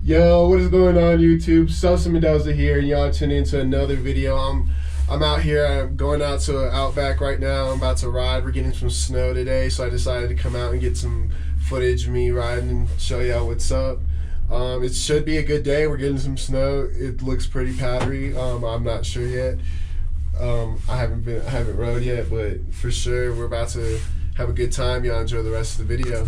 Yo, what is going on YouTube? Sosa Mendoza here, and y'all tuning into another video. I'm out here. I'm going out to Outback right now. I'm about to ride. We're getting some snow today, so I decided to come out and get some footage of me riding and show y'all what's up. It should be a good day. We're getting some snow. It looks pretty powdery. I'm not sure yet. I haven't rode yet, but for sure we're about to have a good time. Y'all enjoy the rest of the video.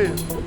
saying.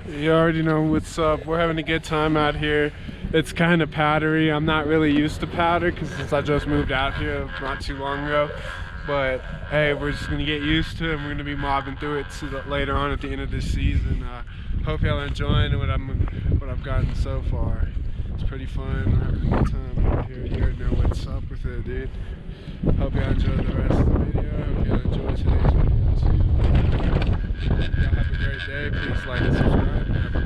You already know what's up. We're having a good time out here. It's kind of powdery. I'm not really used to powder because since I just moved out here not too long ago. But hey, we're just gonna get used to it, and we're gonna be mobbing through it later on at the end of this season. Hope y'all are enjoying what I've gotten so far. It's pretty fun. We're having a good time out here. You already know what's up with it, dude. Hope y'all enjoy the rest of the video. Hope y'all enjoy today's video too. Y'all have a great day. Please like and subscribe.